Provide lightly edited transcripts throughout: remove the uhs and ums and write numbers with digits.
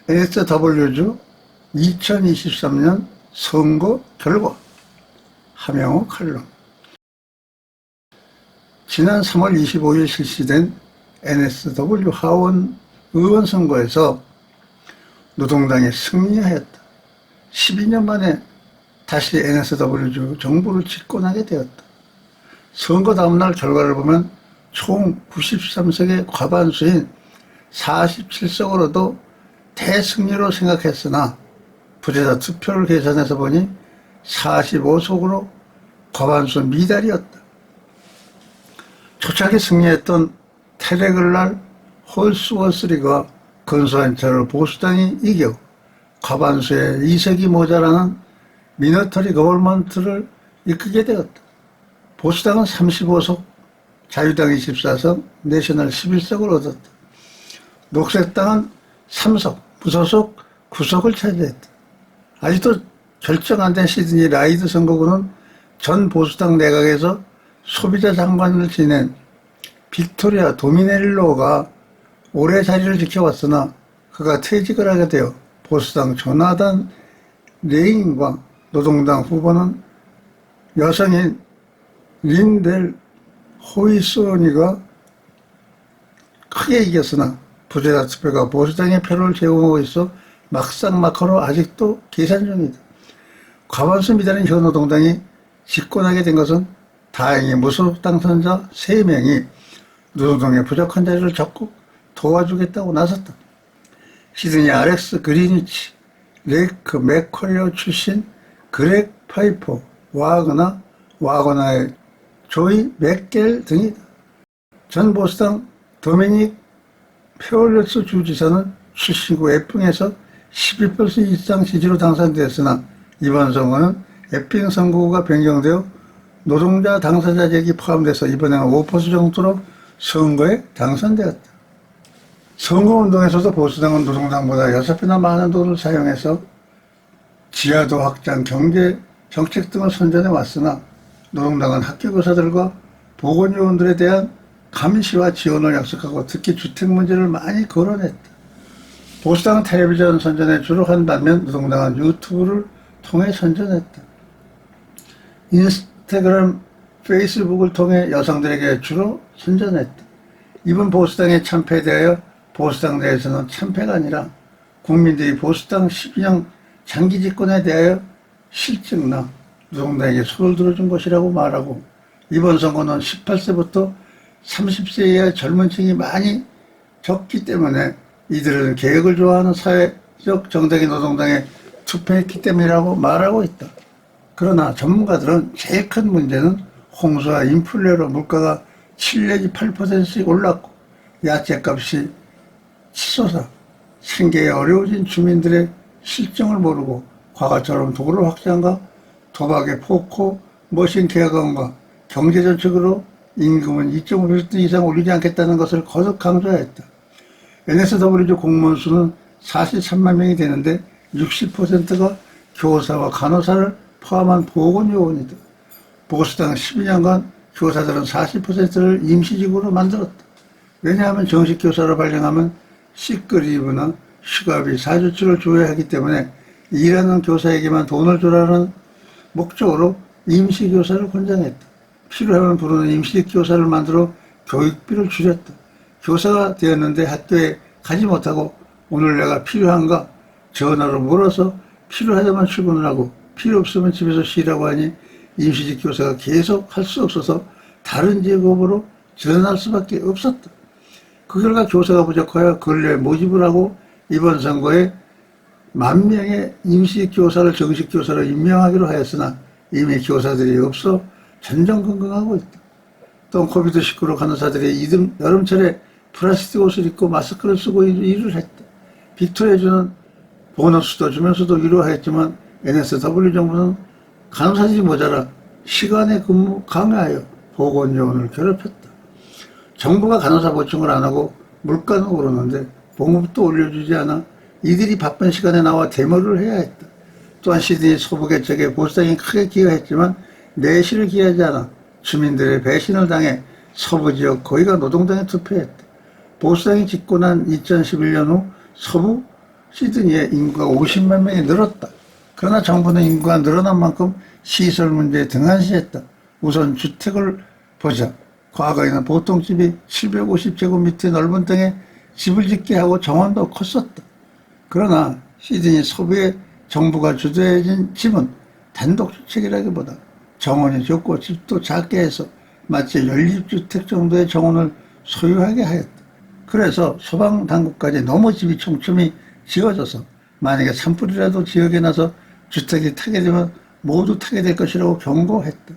NSW주 2023년 선거 결과 하명호 칼럼. 지난 3월 25일 실시된 NSW 하원 의원 선거에서 노동당이 승리하였다. 12년 만에 다시 NSW주 정부를 집권하게 되었다. 선거 다음날 결과를 보면 총 93석의 과반수인 47석으로도 대승리로 생각했으나 부재자 투표를 계산해서 보니 45석으로 과반수 미달이었다. 초창기 승리했던 테레글랄 홀스워스리가 근소한 차로 보수당이 이겨 과반수의 2석이 모자라는 미너터리 거벌먼트를 이끌게 되었다. 보수당은 35석, 자유당이 14석, 내셔널 11석을 얻었다. 녹색당은 3석, 무소속 9석을 차지했다. 아직도 결정 안 된 시드니 라이드 선거구는 전 보수당 내각에서 소비자 장관을 지낸 빅토리아 도미넬로가 오래 자리를 지켜왔으나 그가 퇴직을 하게 되어 보수당 조나단 레인과 노동당 후보는 여성인 린델 호이소니가 크게 이겼으나 부재자 투표가 보수당의 표를 제공하고 있어 막상막하로 아직도 계산 중이다. 과반수 미달인 현 노동당이 집권하게 된 것은 다행히 무소속 당선자 3명이 노동당의 부족한 자리를 적극 도와주겠다고 나섰다. 시드니 알렉스 그리니치, 레이크 맥쿼리어 출신 그렉 파이퍼, 와거나의 조이 맥겔 등이다. 전 보수당 도미닉 페올레스 주지사는 출신구 에핑에서 12% 이상 지지로 당선되었으나 이번 선거는 에핑 선거구가 변경되어 노동자 당사자직이 포함돼서 이번에는 5% 정도로 선거에 당선되었다. 선거운동에서도 보수당은 노동당보다 6배나 많은 돈을 사용해서 지하도 확장, 경제, 정책 등을 선전해 왔으나 노동당은 학교교사들과 보건요원들에 대한 감시와 지원을 약속하고 특히 주택 문제를 많이 거론했다. 보수당은 텔레비전 선전에 주로 한다면 노동당은 유튜브를 통해 선전했다. 인스타그램, 페이스북을 통해 여성들에게 주로 선전했다. 이번 보수당의 참패에 대하여 보수당 내에서는 참패가 아니라 국민들이 보수당 12년 장기 집권에 대하여 실증나 노동당에게 손을 들어준 것이라고 말하고, 이번 선거는 18세부터 30세 이하의 젊은 층이 많이 적기 때문에 이들은 개혁을 좋아하는 사회적 정당인 노동당에 투표했기 때문이라고 말하고 있다. 그러나 전문가들은 제일 큰 문제는 홍수와 인플레로 물가가 7 내지 8%씩 올랐고 야채값이 치솟아 생계에 어려워진 주민들의 실정을 모르고 과거처럼 도로 확장과 도박의 포코 머신 개혁안과 경제정책으로 임금은 2.5% 이상 올리지 않겠다는 것을 거듭 강조했다. NSW주 공무원 수는 43만 명이 되는데 60%가 교사와 간호사를 포함한 보건요원이다. 보수당 12년간 교사들은 40%를 임시직으로 만들었다. 왜냐하면 정식 교사로 발령하면 시크리브나 휴가비, 사주치를 줘야 하기 때문에 일하는 교사에게만 돈을 주라는 목적으로 임시교사를 권장했다. 필요하면 부르는 임시교사를 만들어 교육비를 줄였다. 교사가 되었는데 학교에 가지 못하고 오늘 내가 필요한가 전화로 물어서 필요하다면 출근을 하고 필요 없으면 집에서 쉬라고 하니 임시직 교사가 계속 할 수 없어서 다른 직업으로 전환할 수밖에 없었다. 그 결과 교사가 부족하여 근래 모집을 하고 이번 선거에 10,000명의 임시교사를 정식교사로 임명하기로 하였으나 이미 교사들이 없어 전전긍긍하고 있다. 또 코비드19로 간호사들이 여름철에 플라스틱 옷을 입고 마스크를 쓰고 일을 했다. 빅토리아주는 보너스도 주면서도 위로하였지만 NSW 정부는 간호사들이 모자라 시간에 근무 강화하여 보건요원을 괴롭혔다. 정부가 간호사 보충을 안 하고 물가는 오르는데 봉급도 올려주지 않아 이들이 바쁜 시간에 나와 데모를 해야 했다. 또한 시드니 소부개척에 보수당이 크게 기여했지만 내실을 기여하지 않아 주민들의 배신을 당해 서부지역 거의가 노동당에 투표했다. 보수당이 집권한 2011년 후 서부 시드니의 인구가 50만 명이 늘었다. 그러나 정부는 인구가 늘어난 만큼 시설 문제에 등한시했다. 우선 주택을 보자. 과거에는 보통 집이 750제곱미터 넓은 땅에 집을 짓게 하고 정원도 컸었다. 그러나 시드니 서부의 정부가 주도해진 집은 단독주택이라기보다 정원이 좁고 집도 작게 해서 마치 연립주택 정도의 정원을 소유하게 하였다. 그래서 소방당국까지 너무 집이 촘촘히 지어져서 만약에 산불이라도 지역에 나서 주택이 타게 되면 모두 타게 될 것이라고 경고했다.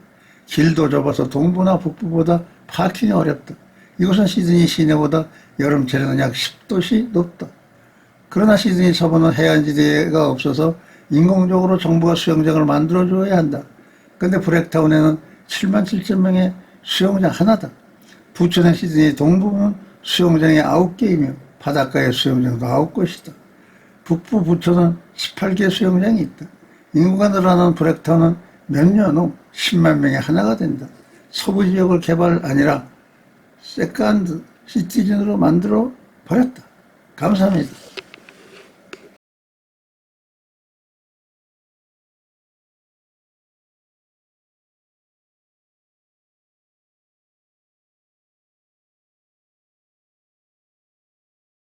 길도 좁아서 동부나 북부보다 파킹이 어렵다. 이곳은 시드니 시내보다 여름철에는 약 10도씨 높다. 그러나 시드니 서부는 해안지대가 없어서 인공적으로 정부가 수영장을 만들어줘야 한다. 근데 브렉타운에는 7만 7천 명의 수영장 하나다. 부천의 시드니 동부는 수영장이 9개이며 바닷가의 수영장도 9곳이다. 북부 부천은 18개 수영장이 있다. 인구가 늘어나는 브렉타운은 몇 년 후 10만 명의 하나가 된다. 서부 지역을 개발 아니라 세컨드 시티즌으로 만들어 버렸다. 감사합니다.